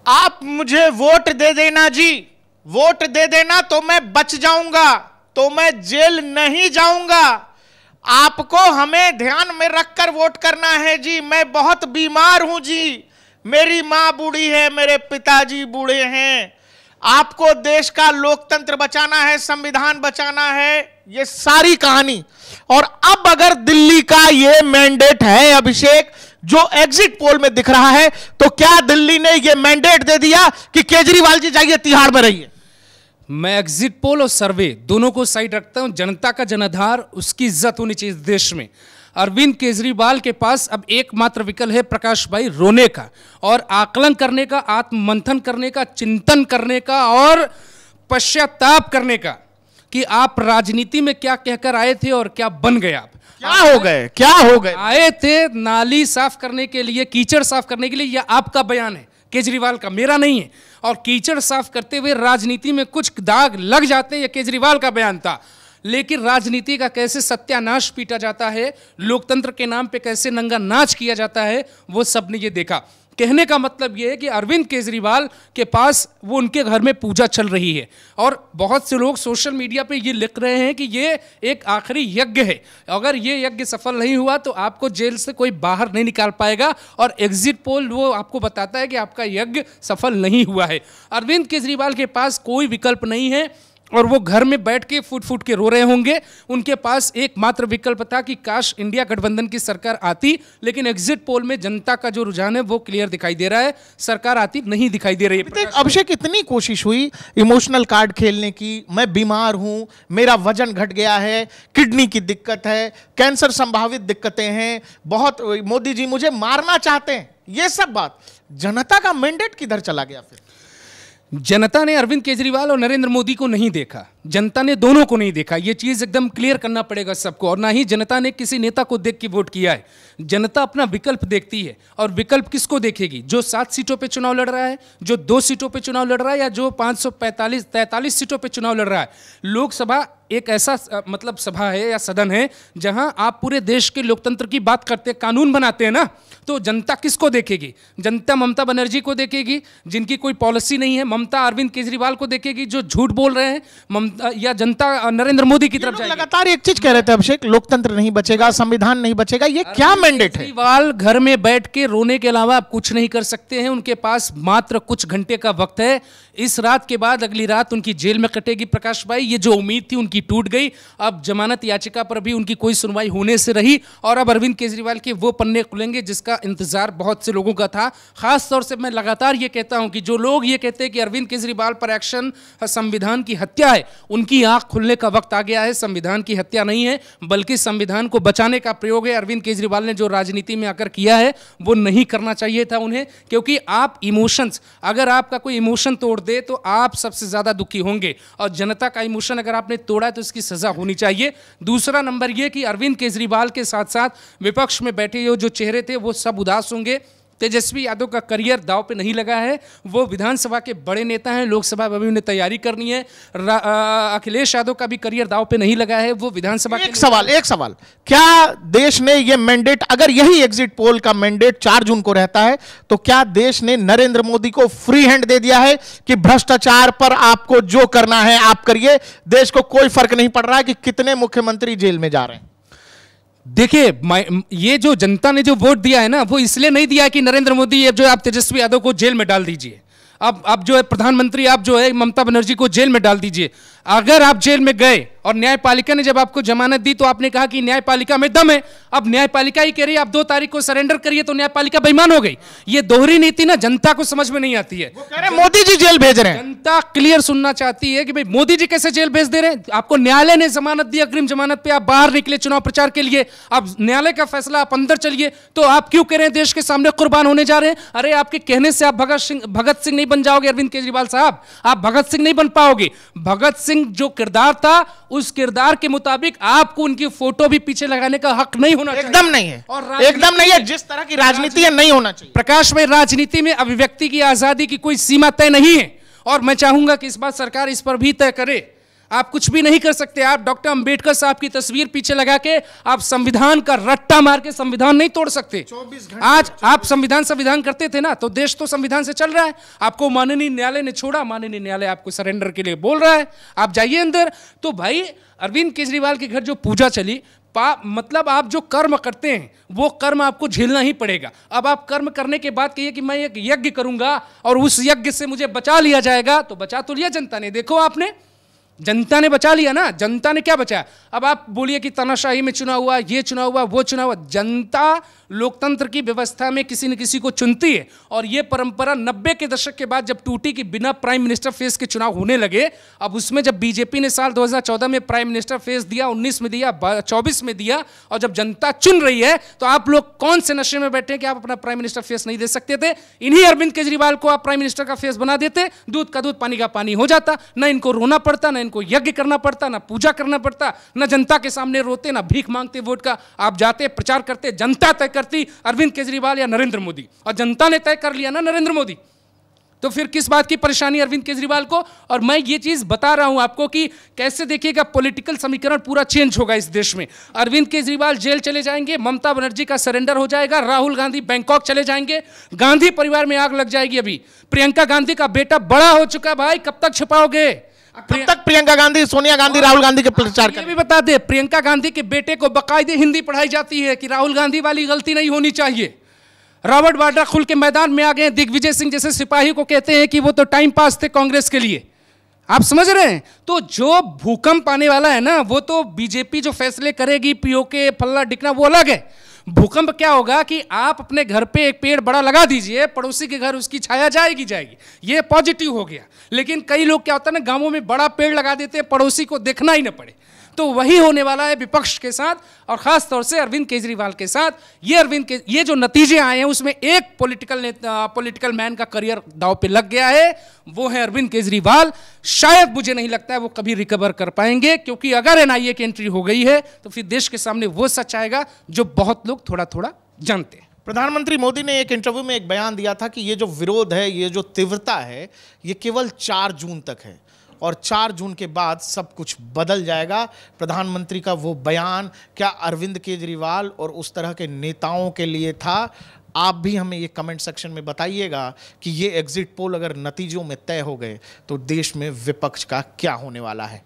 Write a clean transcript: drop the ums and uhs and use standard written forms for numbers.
आप मुझे वोट दे देना जी, वोट दे देना तो मैं बच जाऊंगा, तो मैं जेल नहीं जाऊंगा। आपको हमें ध्यान में रखकर वोट करना है जी। मैं बहुत बीमार हूं जी, मेरी मां बूढ़ी है, मेरे पिताजी बूढ़े हैं। आपको देश का लोकतंत्र बचाना है, संविधान बचाना है, ये सारी कहानी। और अब अगर दिल्ली का ये मैंडेट है अभिषेक, जो एग्जिट पोल में दिख रहा है, तो क्या दिल्ली ने ये मैंडेट दे दिया कि केजरीवाल जी जाइए तिहाड़ में रहिए? मैं एग्जिट पोल और सर्वे दोनों को साइड रखता हूं। जनता का जनाधार, उसकी इज्जत होनी चाहिए देश में। अरविंद केजरीवाल के पास अब एकमात्र विकल्प है प्रकाश भाई, रोने का और आकलन करने का, आत्ममंथन करने का, चिंतन करने का और पश्चाताप करने का कि आप राजनीति में क्या कहकर आए थे और क्या बन गए। आप क्या हो गए? आए थे नाली साफ करने के लिए, कीचड़ साफ करने के लिए। यह आपका बयान है केजरीवाल का, मेरा नहीं है। और कीचड़ साफ करते हुए राजनीति में कुछ दाग लग जाते हैं, यह केजरीवाल का बयान था। लेकिन राजनीति का कैसे सत्यानाश पीटा जाता है, लोकतंत्र के नाम पे कैसे नंगा नाच किया जाता है, वो सबने ये देखा। कहने का मतलब ये है कि अरविंद केजरीवाल के पास वो उनके घर में पूजा चल रही है और बहुत से लोग सोशल मीडिया पे ये लिख रहे हैं कि ये एक आखिरी यज्ञ है। अगर ये यज्ञ सफल नहीं हुआ तो आपको जेल से कोई बाहर नहीं निकाल पाएगा और एग्जिट पोल वो आपको बताता है कि आपका यज्ञ सफल नहीं हुआ है। अरविंद केजरीवाल के पास कोई विकल्प नहीं है और वो घर में बैठ के फूट फूट के रो रहे होंगे। उनके पास एकमात्र विकल्प था कि काश इंडिया गठबंधन की सरकार आती, लेकिन एग्जिट पोल में जनता का जो रुझान है वो क्लियर दिखाई दे रहा है, सरकार आती नहीं दिखाई दे रही है। अभिषेक, इतनी कोशिश हुई इमोशनल कार्ड खेलने की, मैं बीमार हूं, मेरा वजन घट गया है, किडनी की दिक्कत है, कैंसर संभावित दिक्कतें हैं, बहुत मोदी जी मुझे मारना चाहते हैं, ये सब बात। जनता का मैंडेट किधर चला गया? फिर जनता ने अरविंद केजरीवाल और नरेंद्र मोदी को नहीं देखा, जनता ने दोनों को नहीं देखा। ये चीज़ एकदम क्लियर करना पड़ेगा सबको। और ना ही जनता ने किसी नेता को देख के वोट किया है। जनता अपना विकल्प देखती है और विकल्प किसको देखेगी? जो 7 सीटों पे चुनाव लड़ रहा है, जो 2 सीटों पे चुनाव लड़ रहा है, या जो 543 सीटों पे चुनाव लड़ रहा है। लोकसभा एक ऐसा मतलब सभा है या सदन है जहां आप पूरे देश के लोकतंत्र की बात करते हैं, कानून बनाते हैं ना। तो जनता किसको देखेगी? जनता ममता बनर्जी को देखेगी जिनकी कोई पॉलिसी नहीं है, ममता अरविंद केजरीवाल को देखेगी जो झूठ बोल रहे हैं, ममता या जनता नरेंद्र मोदी की तरफ जाएगी? लगातार एक चीज कह रहे थे अभिषेक, लोकतंत्र नहीं बचेगा, संविधान नहीं बचेगा। ये क्या मैंडेट है? केजरीवाल घर में बैठ के रोने के अलावा आप कुछ नहीं कर सकते हैं। उनके पास मात्र कुछ घंटे का वक्त है। इस रात के बाद अगली रात उनकी जेल में कटेगी। प्रकाश भाई, ये जो उम्मीद थी उनकी टूट गई। अब जमानत याचिका पर भी उनकी कोई सुनवाई होने से रही और अब अरविंद केजरीवाल के वो पन्ने खुलेंगे जिसका इंतजार बहुत से लोगों का था। खास तौर से मैं लगातार ये कहता हूं कि जो लोग ये कहते हैं कि अरविंद केजरीवाल पर एक्शन संविधान की हत्या है, उनकी आंख खुलने का वक्त आ गया है। संविधान की हत्या नहीं है, बल्कि संविधान को बचाने का प्रयोग है। अरविंद केजरीवाल ने जो राजनीति में आकर किया है वो नहीं करना चाहिए था उन्हें, क्योंकि आप इमोशंस, अगर आपका कोई इमोशन तोड़ दे तो आप सबसे ज्यादा दुखी होंगे और जनता का इमोशन अगर आपने तोड़ा तो इसकी सजा होनी चाहिए। दूसरा नंबर यह कि अरविंद केजरीवाल के साथ साथ विपक्ष में बैठे हुए जो चेहरे थे वो सब उदास होंगे। तेजस्वी यादव का करियर दांव पे नहीं लगा है, वो विधानसभा के बड़े नेता हैं, लोकसभा में भी उन्हें तैयारी करनी है। अखिलेश यादव का भी करियर दांव पे नहीं लगा है, वो विधानसभा एक सवाल, क्या देश ने ये मैंडेट, अगर यही एग्जिट पोल का मैंडेट 4 जून को रहता है, तो क्या देश ने नरेंद्र मोदी को फ्री हैंड दे दिया है कि भ्रष्टाचार पर आपको जो करना है आप करिए, देश को कोई फर्क नहीं पड़ रहा है कि कितने मुख्यमंत्री जेल में जा रहे हैं? देखिए, ये जो जनता ने जो वोट दिया है ना, वो इसलिए नहीं दिया कि नरेंद्र मोदी जो आप तेजस्वी यादव को जेल में डाल दीजिए, अब जो है प्रधानमंत्री आप जो है ममता बनर्जी को जेल में डाल दीजिए। अगर आप जेल में गए और न्यायपालिका ने जब आपको जमानत दी तो आपने कहा कि न्यायपालिका में दम है। अब न्यायपालिका ही कह रही है आप 2 तारीख को सरेंडर करिए, तो न्यायपालिका बेईमान हो गई। ये दोहरी नीति ना जनता को समझ में नहीं आती है। वो कह रहे मोदी जी जेल भेज रहे हैं। जनता क्लियर सुनना चाहती है कि भाई मोदी जी कैसे जेल भेज दे रहे हैं? आपको न्यायालय ने जमानत दी, अग्रिम जमानत पे आप बाहर निकले चुनाव प्रचार के लिए। अब न्यायालय का फैसला, आप अंदर चलिए, तो आप क्यों कह रहे हैं देश के सामने कुर्बान होने जा रहे हैं? अरे आपके कहने से आप भगत सिंह नहीं बन जाओगे अरविंद केजरीवाल साहब, आप भगत सिंह नहीं बन पाओगे। भगत सिंह जो किरदार था, उस किरदार के मुताबिक आपको उनकी फोटो भी पीछे लगाने का हक नहीं होना चाहिए। एकदम नहीं है, और एकदम नहीं है। जिस तरह की राजनीति है नहीं होना चाहिए। प्रकाश भाई, राजनीति में अभिव्यक्ति की आजादी की कोई सीमा तय नहीं है और मैं चाहूंगा कि इस बार सरकार इस पर भी तय करे। आप कुछ भी नहीं कर सकते। आप डॉक्टर अंबेडकर साहब की तस्वीर पीछे लगा के आप संविधान का रट्टा मार के संविधान नहीं तोड़ सकते। 24 घंटे आज आप संविधान करते थे ना, तो देश तो संविधान से चल रहा है। आपको माननीय न्यायालय ने छोड़ा, माननीय न्यायालय आपको सरेंडर के लिए बोल रहा है, आप जाइए अंदर। तो भाई अरविंद केजरीवाल के घर जो पूजा चली, मतलब आप जो कर्म करते हैं वो कर्म आपको झेलना ही पड़ेगा। अब आप कर्म करने के बाद कहिए कि मैं एक यज्ञ करूंगा और उस यज्ञ से मुझे बचा लिया जाएगा, तो बचा तो लिया जनता ने। देखो आपने, जनता ने बचा लिया ना। जनता ने क्या बचाया? अब आप बोलिए कि तानाशाही में चुनाव हुआ, ये चुनाव हुआ, वो चुनाव हुआ। जनता लोकतंत्र की व्यवस्था में किसी न किसी को चुनती है, और ये परंपरा 90 के दशक के बाद जब टूटी कि बिना प्राइम मिनिस्टर फेस के चुनाव होने लगे। अब उसमें जब बीजेपी ने साल 2014 में प्राइम मिनिस्टर फेस दिया, 19 में दिया, 24 में दिया, और जब जनता चुन रही है, तो आप लोग कौन से नशे में बैठे कि आप अपना प्राइम मिनिस्टर फेस नहीं दे सकते थे? इन्हीं अरविंद केजरीवाल को आप प्राइम मिनिस्टर का फेस बना देते, दूध का दूध पानी का पानी हो जाता। ना इनको रोना पड़ता, ना इनको यज्ञ करना पड़ता, ना पूजा करना पड़ता, ना जनता के सामने रोते, ना भीख मांगते वोट का। आप जाते, प्रचार करते, जनता तय करती अरविंद केजरीवाल या नरेंद्र मोदी, और जनता ने तय कर लिया ना नरेंद्र मोदी। तो फिर किस बात की परेशानी अरविंद केजरीवाल को? और मैं ये चीज बता रहा हूं आपको कि कैसे देखिएगा पॉलिटिकल समीकरण पूरा चेंज होगा इस देश में। अरविंद केजरीवाल जेल चले जाएंगे, ममता बनर्जी का सरेंडर हो जाएगा, राहुल गांधी बैंकॉक चले जाएंगे, गांधी परिवार में आग लग जाएगी। अभी प्रियंका गांधी का बेटा बड़ा हो चुका है भाई, कब तक छिपाओगे? कब तक प्रियंका गांधी, सोनिया गांधी, राहुल गांधी के प्रचार ये भी बता दे, प्रियंका गांधी के बेटे को बाकायदे हिंदी पढ़ाई जाती है कि राहुल गांधी वाली गलती नहीं होनी चाहिए। रॉबर्ट वाड्रा खुल के मैदान में आ गए, दिग्विजय सिंह जैसे सिपाही को कहते हैं कि वो तो टाइम पास थे कांग्रेस के लिए। आप समझ रहे हैं? तो जो भूकंप आने वाला है ना, वो तो बीजेपी जो फैसले करेगी, पीओके फल्ला डिकना, वो अलग है। भूकंप क्या होगा कि आप अपने घर पे एक पेड़ बड़ा लगा दीजिए, पड़ोसी के घर उसकी छाया जाएगी। ये पॉजिटिव हो गया। लेकिन कई लोग क्या होता है ना, गांवों में बड़ा पेड़ लगा देते हैं, पड़ोसी को देखना ही ना पड़े। तो वही होने वाला है विपक्ष के साथ, और खास तौर से अरविंद केजरीवाल के साथ। ये जो नतीजे आए हैं, उसमें एक पॉलिटिकल मैन का करियर दांव पे लग गया है, वो है अरविंद केजरीवाल। शायद मुझे नहीं लगता है वो कभी रिकवर कर पाएंगे, क्योंकि अगर एनआईए की एंट्री हो गई है तो फिर देश के सामने वो सच आएगा जो बहुत लोग थोड़ा थोड़ा जानते हैं। प्रधानमंत्री मोदी ने एक इंटरव्यू में एक बयान दिया था कि ये जो विरोध है, ये जो तीव्रता है, ये केवल 4 जून तक है, और 4 जून के बाद सब कुछ बदल जाएगा। प्रधानमंत्री का वो बयान क्या अरविंद केजरीवाल और उस तरह के नेताओं के लिए था? आप भी हमें ये कमेंट सेक्शन में बताइएगा कि ये एग्जिट पोल अगर नतीजों में तय हो गए तो देश में विपक्ष का क्या होने वाला है।